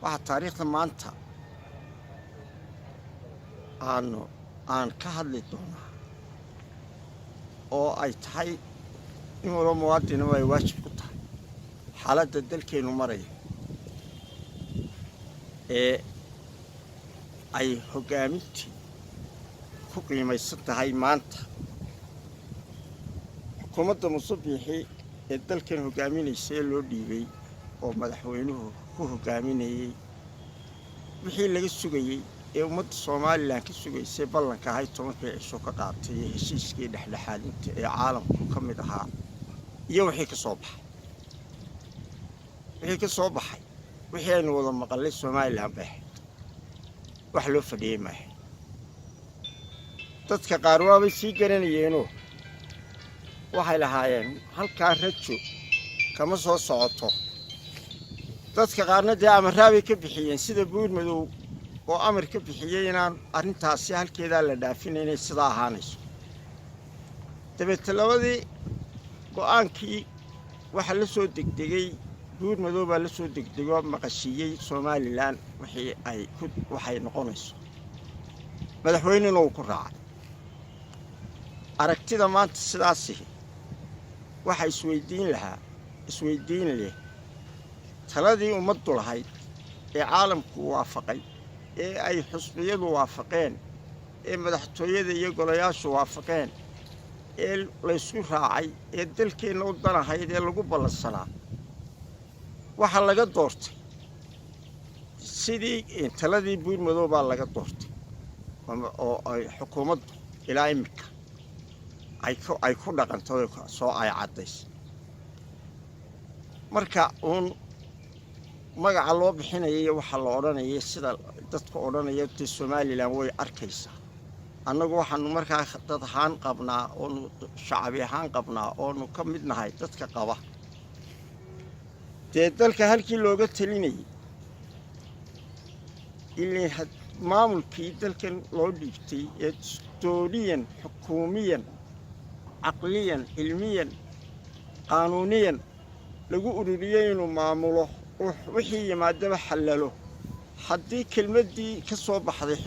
waxaa taariikhda maanta aan ka hadli doonaa oo ay tahay in walba muwaadinimo ay waajib ku tahay xaaladda dalkeennu maraya ee ay hoggaamintii ku qiimaysan tahay maanta xukuumadda Muuse Biixi ee dalkan hoggaaminaysa ee loo dhiibay oo madaxweynuhu ku hoggaaminayay wixii laga sugayay ee ummadda Soomaaliland ka sugaysay ballanka ahayd 10 cisho ka qaatay heshiiskii dhexdhexaadinta ee caalamku ka mid ahaa iyo wixii ka soo baxay wixii aynu wada maqalay Soomaaliland baa wax loo fadhiyay maaha dadka qaar waabay sii garanayeenoo waxay lahaayeen halkaa rajo kama soo socoto dadka qaarna dee amarraabay ka bixiyeen sida Buurmadow oo amar ka bixiyay inaan arrintaasi halkeedaa la dhaafinaynay sidaa ahaanayso dabeetana labadii go'aankii waxa la soo degdegay Buurmadow baa la soo degdegoo maqashiiyey Somaliland waxay noqonayso madaxweynena uu ku raacay aragtida maanta sidaasi waxa isweydiin leh taladii ummaddu lahayd ee caalamku waafaqay ee ay xusbiyadu waafaqeen ee madaxtooyada iyo golayaashu waafaqeen ee la isku raacay ee dalkeenna u danahayd ee lagu ballansanaa waxa laga doortay sidii taladii Buurmadow baa laga doortay oo ay xukuumaddu ilaa imika ay ku dhaqanto soo ay cadays marka magaca loo bixinayay waxa la oranayay sida dadku oranayay Somaliland way arkaysaa annagu waxaanu markaa dad ahaan qabnaa oo shacbi ahaan qabnaa oo ka mid nahay dadka qaba dee dalka halkii looga talinayay ilaa maamulkii dalkan loo dhiibtay ee dastuuriyan xukuumiyan caqliyan cilmiyan qaanuuniyan lagu ururiyay inuu maamulo wixii yimaadaba xallalo haddii kelmadii ka soo baxday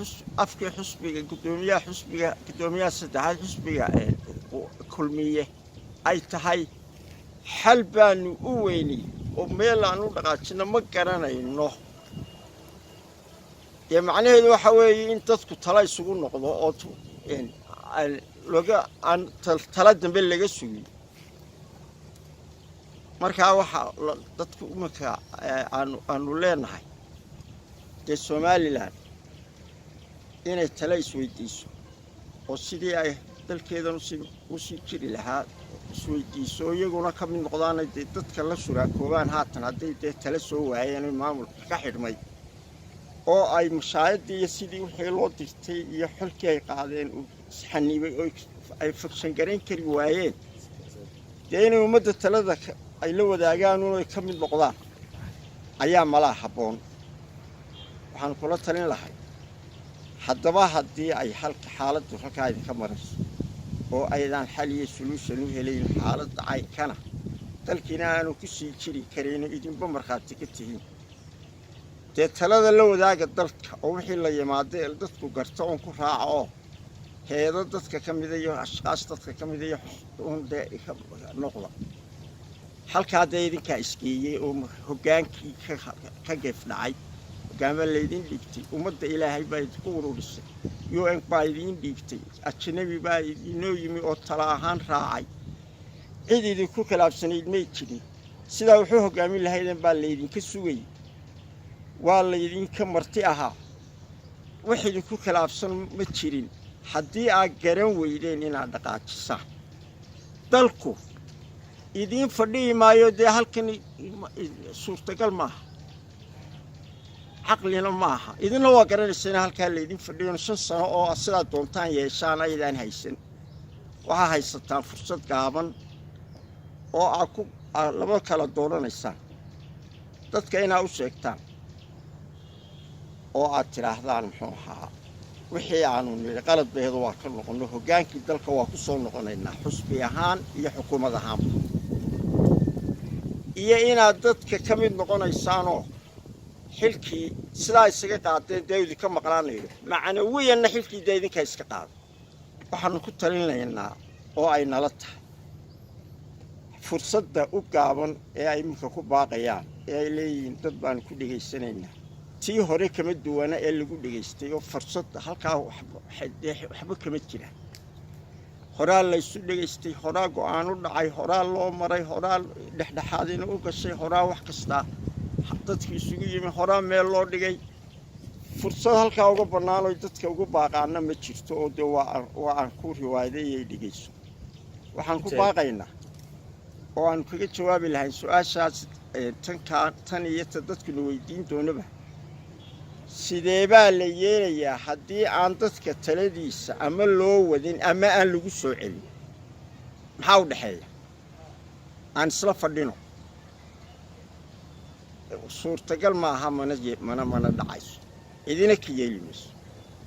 afkii xusbiga gudoomiyaha saddexaad xusbiga kulmiye ay tahay xal baanu u weynay oo meel aan u dhaqaajino ma garanayno ee macnaheedu waxa weeye in dadku tala isugu noqdo oo tala dambe laga sugay markaa waxa dadku umaka aanu leenahay dee Somaliland inay tala isweydiiso oo sidii ay dalkeedan u sii jiri lahaa isweydiiso iyaguna ka mid noqdaan dadka la shuraakoobaan haatan hadday dee tala soo waayeen maamulka ka xidhmay oo ay mashaayadii iyo sidii wixii loo dirtay iyo xilkii ay qaadeen xanibay oo ay fakshan gareyn kari waayeen dee inay ummadda talada ay la wadaagaan oo ay ka mid noqdaan ayaa malaha habboon waxaan kula talin lahay haddaba haddii ay xaaladdu halkaa idinka marayso oo aydan xal iyo solution u helayn xaaladda caynkana dalkiina aanu ku sii jiri karayno idinba markhaati ka tihiin dee talada la wadaaga dalka oo wixii la yimaado ee dadku garto oon ku raaco oo heedo dadka ka mid iyo ashqaas dadka ka mid iyo noqda halkaa dee idinkaa isgeeyey oo hoggaankii ka geef dhacay hoggaama laydin dhiibtay ummadda ilaahay baa idinku ururisay UN baa idin dhiibtay ajnabi baa idinoo yimi oo tala ahaan raacay cid idinku khilaafsanayd may jirin sidaa wuxuu hoggaamin lahaydeen baa laydinka sugayay waa laydinka marti ahaa wax idinku khilaafsan ma jirin haddii aad garan weydeen inaad dhaqaajisaan dalku idin fadhiyi maayo dee halkan suurtagal maaha caqlina maaha idinna waa garanaysaan halkaa laydin fadhiyo 5 sano oo sidaa doontaan yeeshaan aydaan haysan waxaa haysataan fursad gaaban oo aad laba kala dooranaysaan dadka inaa u sheegtaan oo aad tiraahdaan muxuu ahaa wixii aanu niri qalad beedo waa ka noqono hoggaankii dalka waa ku soo noqonaynaa xusbi ahaan iyo xukuumad ahaan iyo inaad dadka ka mid noqonaysaanoo xilkii sidaa isaga qaadeen dawladda ka maqlaanayo macnawiyanna xilkii deedinka iska qaado waxaanu ku talinaynaa oo ay nala tahay fursadda u gaaban ee ay iminka ku baaqayaan ee ay leeyihiin dad baan ku dhegaysanaynaa tii hore kama duwana ee lagu dhegaystay oo fursad halkaa waxba kama jiraan horaa laysu dhegaystay horaa go'aan u dhacay horaa loo maray horaa dhexdhexaadina u gashay horaa wax kastaa dadkii isugu yimi horaa meel loo dhigay fursad halkaa uga bannaan oo dadka ugu baaqaana ma jirto oo dee waa aan ku riwaayadeeyay dhigayso waxaan ku baaqaynaa oo aan kaga jawaabi lahayn su-aashaas tan iyo ta dadkuna weydiin doonaba sidee baa la yeelayaa haddii aan dadka taladiisa ama loo wadin ama aan lagu soo celin maxaa u dhexeeya aan isla fadhino suurtagal maaha mana dhacayso idina ka yeeli mayso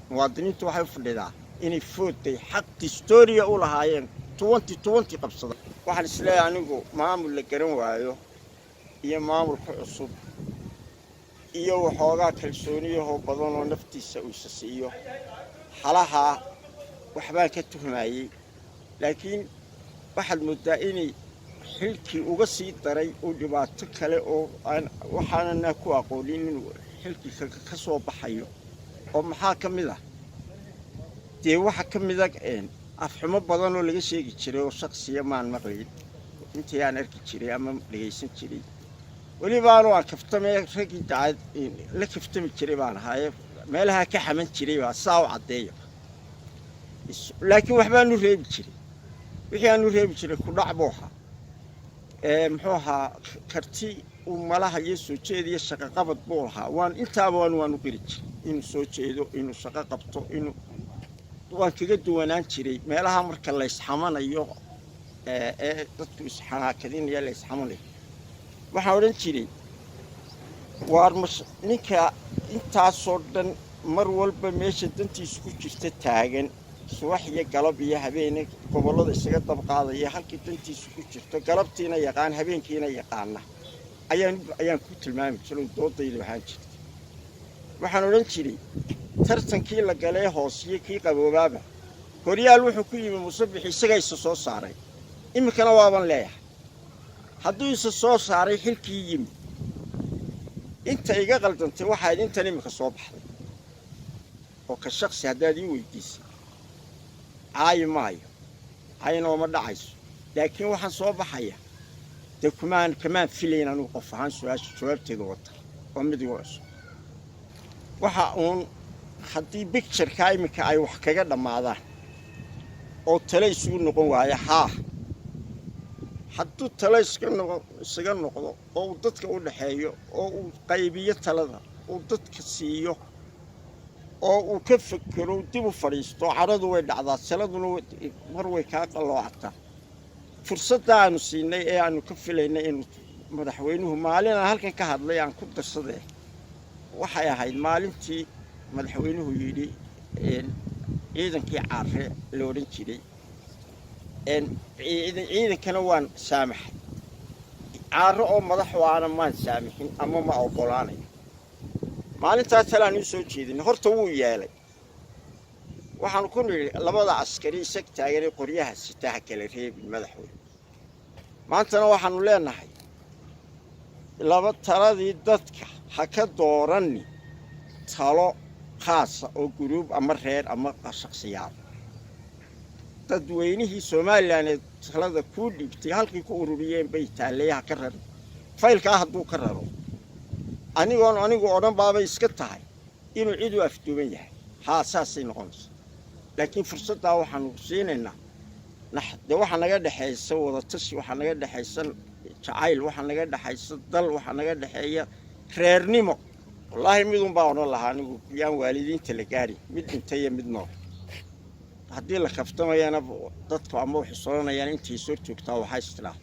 muwaadiniintu waxay u fadhidaa inay foodtay xaq historia u lahaayeen 2020 qabsada waxaan isleeyahay anigu maamul la garan waayo iyo maamulka cusub iyo waxoogaa kalsooniyahoo badan oo naftiisa uu siiyo xalaha waxbaan ka tuhmayay laakiin waxaad moodaa inay xilkii uga sii daray oo dhibaato kale oo waxaanana ku aqoonin inuu xilkii ka soo baxayo oo maxaa ka mid ah dee waxa ka mid ah afxumo badan oo laga sheegi jiray oo shakhsiya maan maqlayn intii aan arki jiray ama dhagaysan jiray weliba aan kaftamay ragii daad la kaftami jiray baan ahaay meelaha ka xaman jiray waa saaw cadeeyo laakiin waxbaan u reebi jiray wixii aan u reebi jiray ku dhac booha muxuu ahaa karti uu malaha iyo soo jeediyo shaqo qabad buu ahaa waan intaaba waan u qiri jiray inuu soo jeedo inuu shaqo qabto inuu waan kaga duwanaan jiray meelaha marka la isxamanayo dadku isxanaakadinaya la isxamanayo waxaan odhan jiray waar ninka intaasoo dhan mar walba meesha dantiisu ku jirta taagan subax iyo galab iyo habeen gobollada isaga dabqaadaya halkii dantiisu ku jirto galabtiina yaqaan habeenkiina yaqaana ayaan ku tilmaami jiray doodayda waxaan jirtay waxaan odhan jiray tartankii la galee hoosiyo kii qaboobaaba horyaal wuxuu ku yimi musabix isaga isa soo saaray iminkana waaban leeyahay hadduu isa soo saaray xilkii yimi inta iga qaldantay waxaad intan iminka soo baxday oo ka shakhsi haddaad ii weydiisay caayi maayo caayinooma dhacayso laakiin waxaan soo baxaya dee kamaan filayn anuu qof ahaan su-aasha jawaabteeda wata oo mid igu cusub waxa uun haddii bictureka iminka ay wax kaga dhammaadaan oo tale isugu noqon waaya haa hadduu tale isaga noqdo oo uu dadka u dhaxeeyo oo uu qaybiyo talada uu dadka siiyo oo uu ka fekero dib u fadhiisto caradu way dhacdaa taladuna mar way kaa qaloocataa fursadda aanu siinay ee aanu ka filaynay inuu madaxweynuhu maalin aan halkan ka hadlay aan ku darsadee waxay ahayd maalintii madaxweynuhu yidhi ciidankii caare la odhan jiray ciidankana waan saamaxay caaro oo madax waana maan saamixin ama ma oggolaanayo maalintaa talaan u soo jeedin horta wuu yeelay waxaan ku nidhi labada askari isag taaganay qoryaha sitaha kala reebin madaxweyne maantana waxaanu leenahay laba taladii dadka ha ka dooranni talo khaasa oo guruub ama reer ama shakhsiyaad dadweynihii Soomaaliland ee talada ku dhibtay halkii ku ururiyeen bay taaleeyaha ka raray faylka hadduu ka raro anigu odhan baaba iska tahay inuu cid u afduuban yahay haa saasay noqonayso laakiin fursadda waxaanu siinaynaa de waxa naga dhaxaysa wada tashi waxa naga dhaxaysa jacayl waxa naga dhaxaysa dal waxa naga dhaxeeya reernimo wallaahi midun baa odhan lahaa anigu yaan waalidiinta la gaari mid intay mid nool haddii la kaftamayana dadku ama wax sooranayaan intii soo joogtaa waxa istilaa